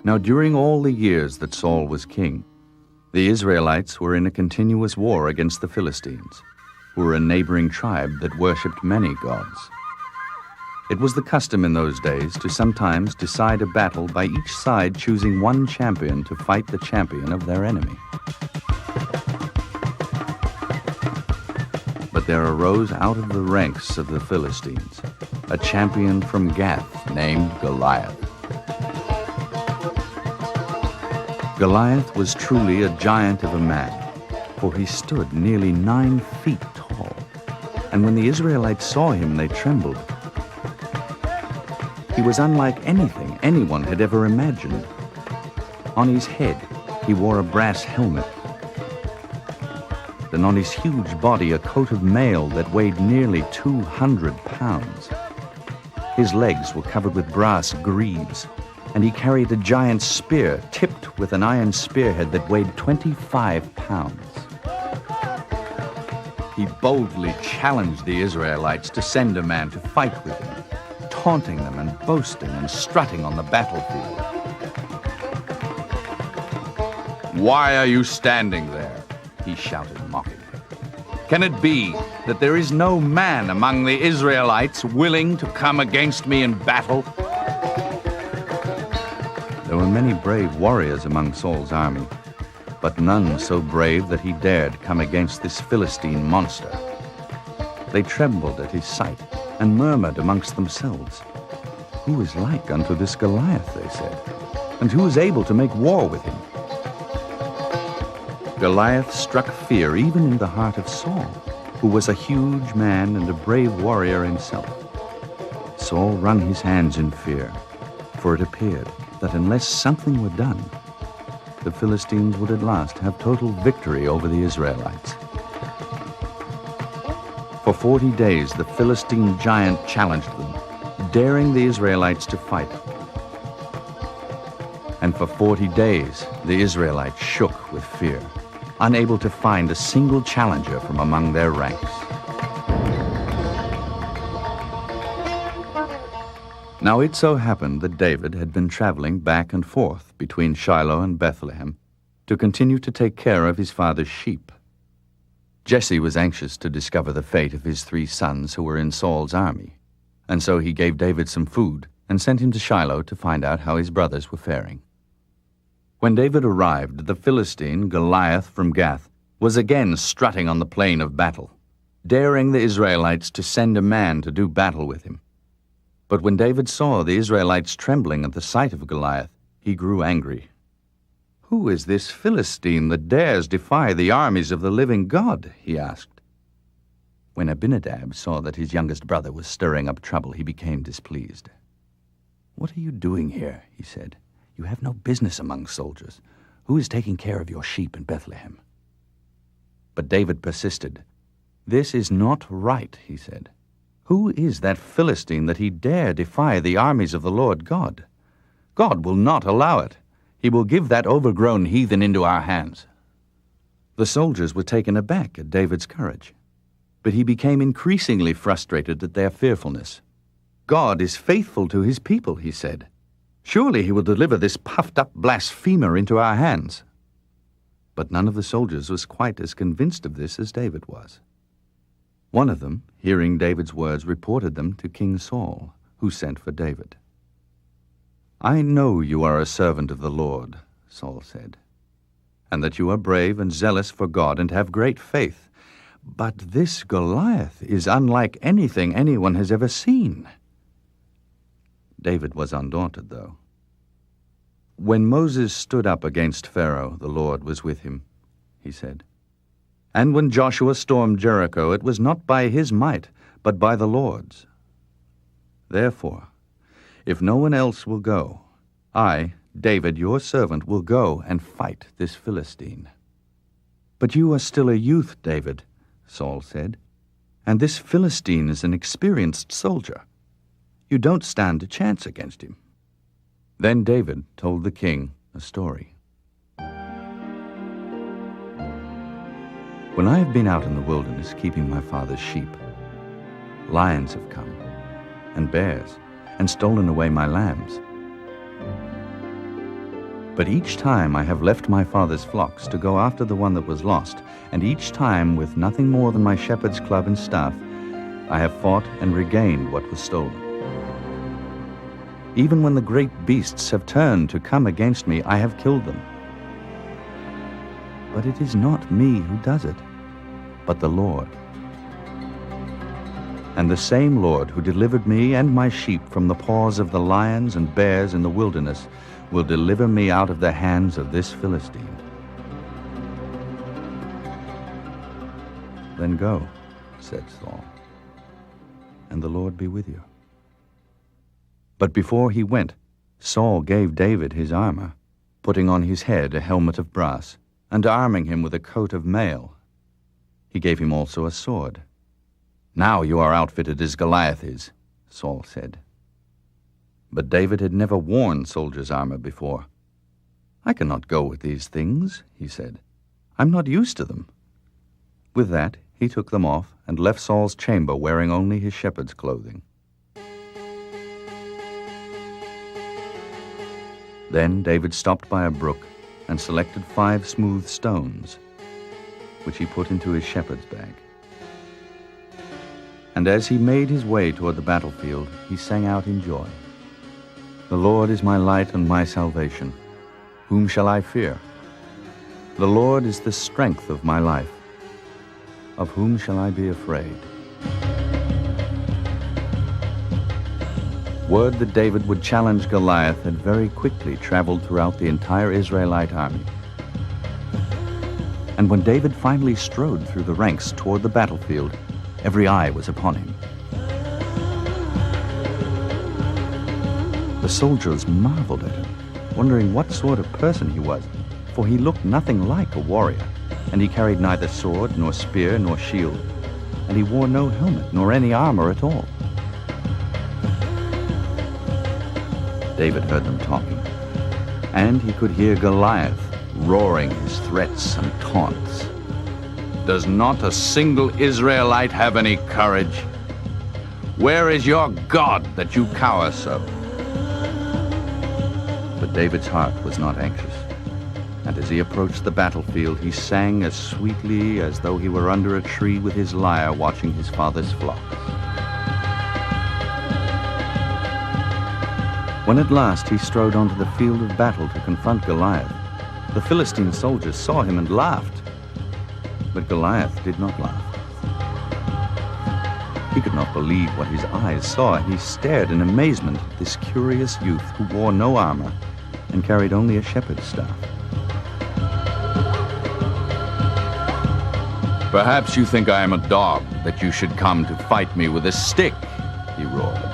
Now during all the years that Saul was king, the Israelites were in a continuous war against the Philistines, who were a neighboring tribe that worshipped many gods. It was the custom in those days to sometimes decide a battle by each side choosing one champion to fight the champion of their enemy. But there arose out of the ranks of the Philistines a champion from Gath named Goliath. Goliath was truly a giant of a man, for he stood nearly 9 feet tall, and when the Israelites saw him, they trembled. He was unlike anything anyone had ever imagined. On his head, he wore a brass helmet. Then on his huge body, a coat of mail that weighed nearly 200 pounds. His legs were covered with brass greaves, and he carried a giant spear tipped with an iron spearhead that weighed 25 pounds. He boldly challenged the Israelites to send a man to fight with him, taunting them and boasting and strutting on the battlefield. "Why are you standing there?" he shouted mockingly. "Can it be that there is no man among the Israelites willing to come against me in battle?" There were many brave warriors among Saul's army, but none so brave that he dared come against this Philistine monster. They trembled at his sight and murmured amongst themselves, "Who is like unto this Goliath," they said, "and who is able to make war with him?" Goliath struck fear even in the heart of Saul, who was a huge man and a brave warrior himself. Saul wrung his hands in fear, for it appeared that unless something were done, the Philistines would at last have total victory over the Israelites. For 40 days, the Philistine giant challenged them, daring the Israelites to fight. And for 40 days, the Israelites shook with fear, unable to find a single challenger from among their ranks. Now it so happened that David had been traveling back and forth between Shiloh and Bethlehem to continue to take care of his father's sheep. Jesse was anxious to discover the fate of his 3 sons who were in Saul's army, and so he gave David some food and sent him to Shiloh to find out how his brothers were faring. When David arrived, the Philistine, Goliath from Gath, was again strutting on the plain of battle, daring the Israelites to send a man to do battle with him. But when David saw the Israelites trembling at the sight of Goliath, he grew angry. "Who is this Philistine that dares defy the armies of the living God?" he asked. When Abinadab saw that his youngest brother was stirring up trouble, he became displeased. "What are you doing here?" he said. "You have no business among soldiers. Who is taking care of your sheep in Bethlehem?" But David persisted. "This is not right," he said. "Who is that Philistine that he dare defy the armies of the Lord God? God will not allow it. He will give that overgrown heathen into our hands." The soldiers were taken aback at David's courage, but he became increasingly frustrated at their fearfulness. "God is faithful to his people," he said. "Surely he will deliver this puffed-up blasphemer into our hands." But none of the soldiers was quite as convinced of this as David was. One of them, hearing David's words, reported them to King Saul, who sent for David. "I know you are a servant of the Lord," Saul said, "and that you are brave and zealous for God and have great faith. But this Goliath is unlike anything anyone has ever seen." David was undaunted, though. "When Moses stood up against Pharaoh, the Lord was with him," he said. "And when Joshua stormed Jericho, it was not by his might, but by the Lord's. Therefore, if no one else will go, I, David, your servant, will go and fight this Philistine." "But you are still a youth, David," Saul said, "and this Philistine is an experienced soldier. You don't stand a chance against him." Then David told the king a story. "When I have been out in the wilderness keeping my father's sheep, lions have come, and bears, and stolen away my lambs. But each time I have left my father's flocks to go after the one that was lost, and each time with nothing more than my shepherd's club and staff, I have fought and regained what was stolen. Even when the great beasts have turned to come against me, I have killed them. But it is not me who does it, but the Lord. And the same Lord who delivered me and my sheep from the paws of the lions and bears in the wilderness will deliver me out of the hands of this Philistine. Then go, said Saul, and the Lord be with you. But before he went, Saul gave David his armor, putting on his head a helmet of brass, and arming him with a coat of mail. He gave him also a sword. Now you are outfitted as Goliath is, Saul said. But David had never worn soldier's armor before. I cannot go with these things, he said. I'm not used to them. With that, he took them off and left Saul's chamber wearing only his shepherd's clothing. Then David stopped by a brook and selected 5 smooth stones, which he put into his shepherd's bag. And as he made his way toward the battlefield, he sang out in joy, "The Lord is my light and my salvation. Whom shall I fear? The Lord is the strength of my life. Of whom shall I be afraid?" Word that David would challenge Goliath had very quickly traveled throughout the entire Israelite army. And when David finally strode through the ranks toward the battlefield, every eye was upon him. The soldiers marveled at him, wondering what sort of person he was, for he looked nothing like a warrior, and he carried neither sword, nor spear, nor shield, and he wore no helmet, nor any armor at all. David heard them talking, and he could hear Goliath roaring his threats and taunts. "Does not a single Israelite have any courage? Where is your God that you cower so?" But David's heart was not anxious, and as he approached the battlefield, he sang as sweetly as though he were under a tree with his lyre watching his father's flocks. When at last he strode onto the field of battle to confront Goliath, the Philistine soldiers saw him and laughed. But Goliath did not laugh. He could not believe what his eyes saw, and he stared in amazement at this curious youth who wore no armor and carried only a shepherd's staff. "Perhaps you think I am a dog, that you should come to fight me with a stick," he roared.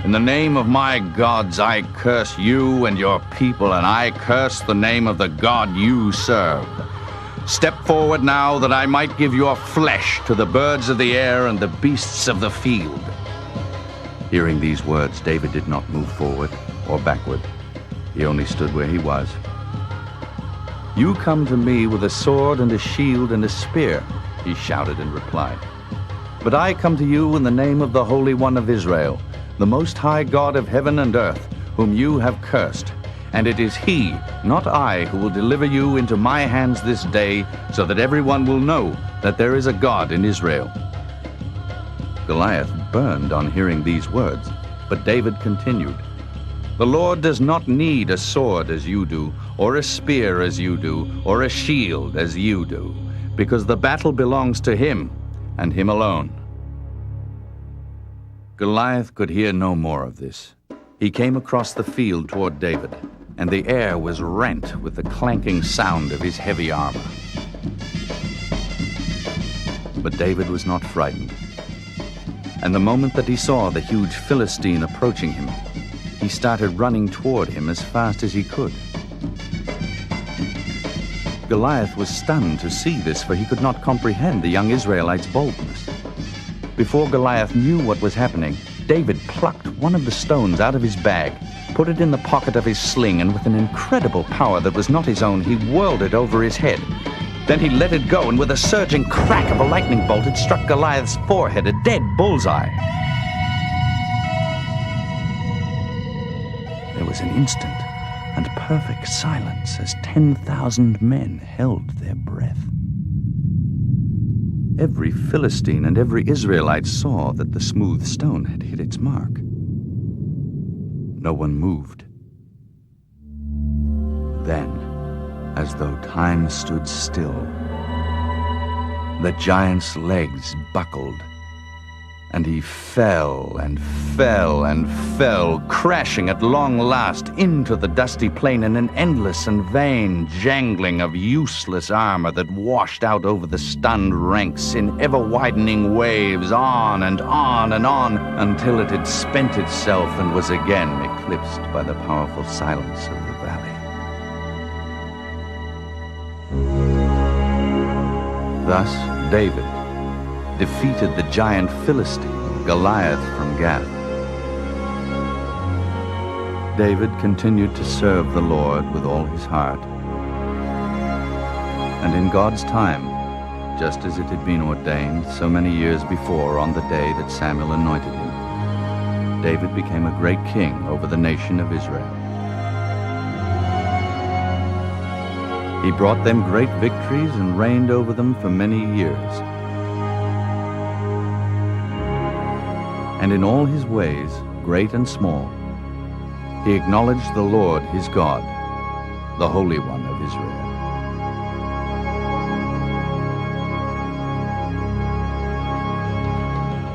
"In the name of my gods, I curse you and your people, and I curse the name of the God you serve. Step forward now, that I might give your flesh to the birds of the air and the beasts of the field." Hearing these words, David did not move forward or backward. He only stood where he was. "You come to me with a sword and a shield and a spear," he shouted in reply. "But I come to you in the name of the Holy One of Israel, the Most High God of heaven and earth, whom you have cursed. And it is he, not I, who will deliver you into my hands this day, so that everyone will know that there is a God in Israel." Goliath burned on hearing these words, but David continued, "The Lord does not need a sword as you do, or a spear as you do, or a shield as you do, because the battle belongs to him, and him alone." Goliath could hear no more of this. He came across the field toward David, and the air was rent with the clanking sound of his heavy armor. But David was not frightened. And the moment that he saw the huge Philistine approaching him, he started running toward him as fast as he could. Goliath was stunned to see this, for he could not comprehend the young Israelite's boldness. Before Goliath knew what was happening, David plucked one of the stones out of his bag, put it in the pocket of his sling, and with an incredible power that was not his own, he whirled it over his head. Then he let it go, and with a surging crack of a lightning bolt, it struck Goliath's forehead, a dead bullseye. There was an instant, and perfect silence as 10,000 men held their breath. Every Philistine and every Israelite saw that the smooth stone had hit its mark. No one moved. Then, as though time stood still, the giant's legs buckled, and he fell and fell and fell, crashing at long last into the dusty plain in an endless and vain jangling of useless armor that washed out over the stunned ranks in ever-widening waves, on and on and on, until it had spent itself and was again eclipsed by the powerful silence of the valley. Thus David defeated the giant Philistine, Goliath from Gath. David continued to serve the Lord with all his heart. And in God's time, just as it had been ordained so many years before on the day that Samuel anointed him, David became a great king over the nation of Israel. He brought them great victories and reigned over them for many years. And in all his ways, great and small, he acknowledged the Lord his God, the Holy One